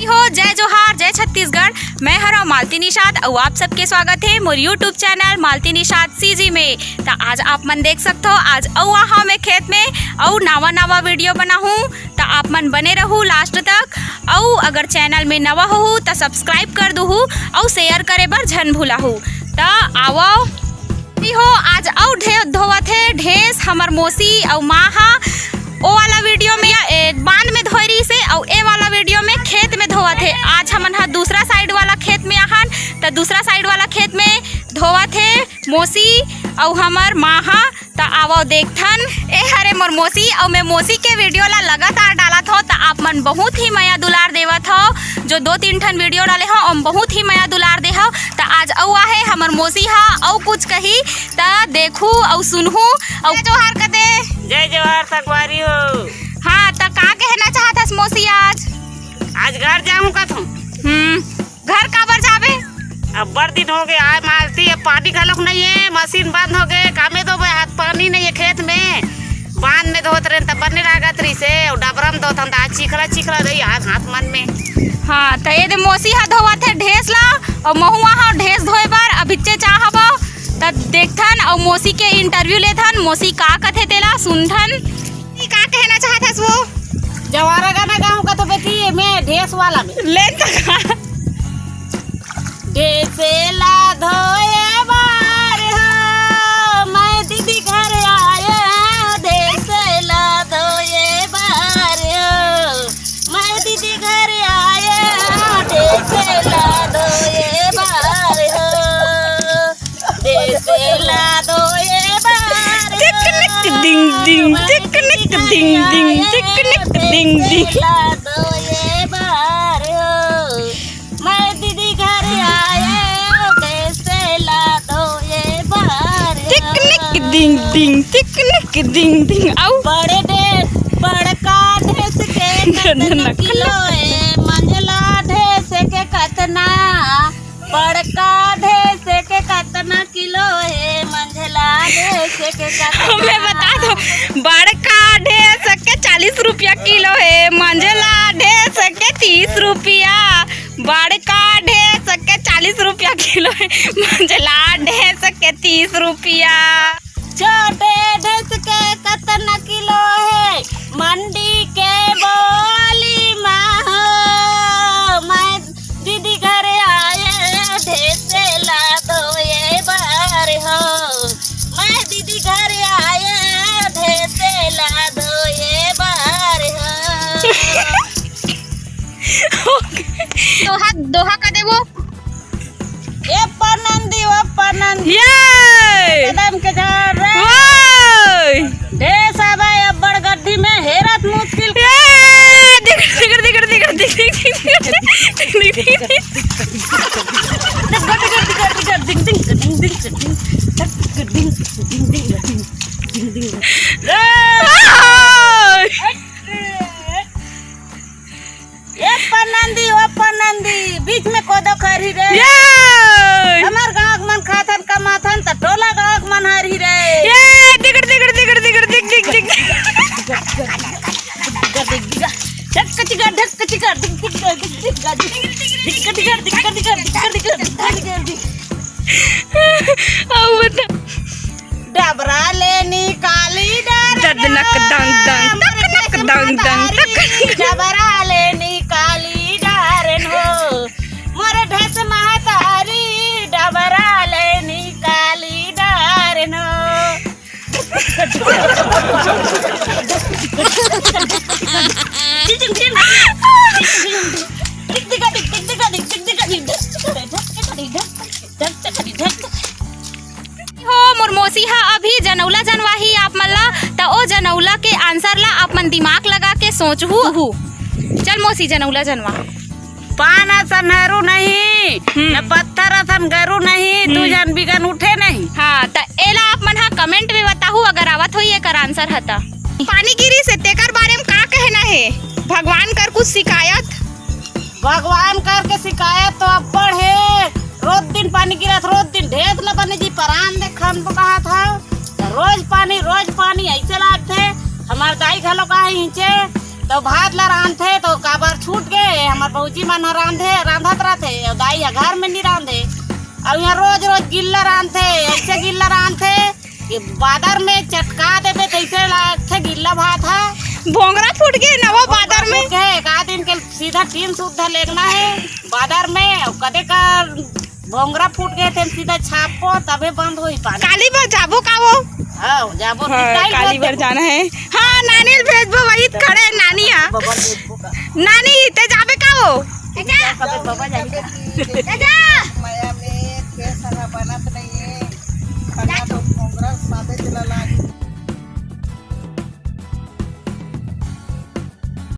हो जय जोहार जय छत्तीसगढ़। मैं हरा मालती निषाद और आप सबके स्वागत है मोर यूट्यूब चैनल मालती निषाद सीजी में। तो आज आप मन देख सकते हो आज औ हाँ मैं खेत में और नवा वीडियो बना हूँ। तो आप मन बने रहू लास्ट तक और अगर चैनल में नवा हो तो सब्सक्राइब कर दू और शेयर करे बर झन भूला हूँ। तो आओ हो आज और धोवत है ढेस हमर मौसी और माँ ओ वाला वीडियो में बांध में धोरी से और ए वाला वीडियो में खेत में धोवत है। आज हमन हा दूसरा साइड वाला खेत में आहन तो दूसरा साइड वाला खेत में धोवत है मौसी और हमर माँ हा। तो आवो देखथन ए हरे मोर मौसी और मैं मौसी के वीडियो ला लगातार डालत हो। तो आप मन बहुत ही माया दुलार देवत हो। जो 2-3 ठन वीडियो डाले हो और बहुत ही माया दुलार दे हो। तो आज औ है हमर मौसी हा और कुछ कही तो देखू और सुनहू और जोहार कदे जय जवाहर संगवारी हो। हाँ तो का कहना चाहत मौसी आज घर जाऊँ का तुम घर काबर जाबे? अब बड़ दिन हो गए आए मालती अब पानी घलोक नहीं है, मशीन बंद हो गए कामे दो हाथ पानी नहीं है खेत में। बांध में धोत रहे तब बने लागत रही से और डबरम धोत हम आज चिखला रही हाथ मन में। हाँ तो ये मौसी हा धोवत है ढेस ला और महुआ हा ढेस धोए बार अभिचे चाहब तब देखथन और मौसी के इंटरव्यू लेथन। मौसी का कथे तेला सुनथन का कहना चाहत वो जवारा गाना गाँव का तो बेटी मैं ढेस वाला में ले तक ढेसेला धोए बार हो मैं दीदी घर आया। ढेसेला धोए बार हो मैं दीदी घर आया। ढेसेला धोए बार हो ढेसेला धोए बार टिकनिक डिंग डिंग टिकनिक डिंग डिंग टिकनिक डिंग डिंग धोए बार हो मैं दीदी घर आया। ढेसेला धोए बार टिकनिक डिंग डिंग टिकनिक डिंग डिंग आउ बड़े ढेस बड़का ढेस के कतना किलो है मंझला ढेस के कतना बड़का ढेस के कतना किलो है मंझला ढेस के कतना। मैं बता दो बड़का ढेस के 40 रुपया किलो है मंझला ढेस के 30 रुपया। बड़का ढेस के 40 रुपया किलो है मंझला ढेस के 30 रुपया। छोटे ढेस के कतना किलो है मंडी के बोली माँ हो मैं दीदी घर आया। ढेसेला धोए बार हो मैं दीदी घर आया। ढेसेला धोए बार हो दोहा का देवो ए पनंदी वो पनंदी ये कदम के झाड़ रे वाय ढेस आवे अब बड़ गड्ढी में हेरत मुश्किल पनंदी वो पनंदी बीच में कोदो खरी रे हमार गाँव मन खाथन कमाथन त टोला गाँव मन हरी रे डबरा लेनी काली डबरा लेनी काली डारन हो मोर ढेस महतारी डबरा लेनी काली डारन हो मोर मौसी हा अभी जनौला जनवाही आप मन ला तो ओ जनौला के आंसर ला आप मन दिमाग लगा के सोचहू। चल मौसी जनौला जनवा पान सनहरू नहीं न पत्थर असन गरू नहीं तू जन बिगन उठे नहीं। हाँ तो एला आप मन हा कमेंट में बताहू अगर आवत होई एकर आंसर हता। पानी गिरी से तेकर बारे में का कहना है? भगवान कर कुछ शिकायत? भगवान कर के शिकायत तो अब पढ़े रोज दिन पानी गिरत रोज दिन ढेस ल बने जी परान दे खन कहा था रोज पानी ऐसे लागते हमार दाई घलो कहा हिंचे तो भात ला रांधे तो काबर छूट गए हमार बहूजी मन रांधत रहते दाई घर में नहीं रांधे। अब यहाँ रोज रोज गिल्ला रांधे, ऐसे गिल्ला रांधे कि बादर में चटका देवे तैसे लागथे गिल्ला भात है। भोंगरा फूट गए ना वो बादर में एक आध दिन के सीधा 3 सुविधा लेना है बादर में। कदे का भोंगरा फूट गए थे सीधा छापो तबे बंद हुई पानी। काली बार जाबो का वो हाँ जाबो काली बार जाना है। हाँ नानी भेजबो वही खड़े नानी नानी ते जाबे का वो बाबा जाएगा।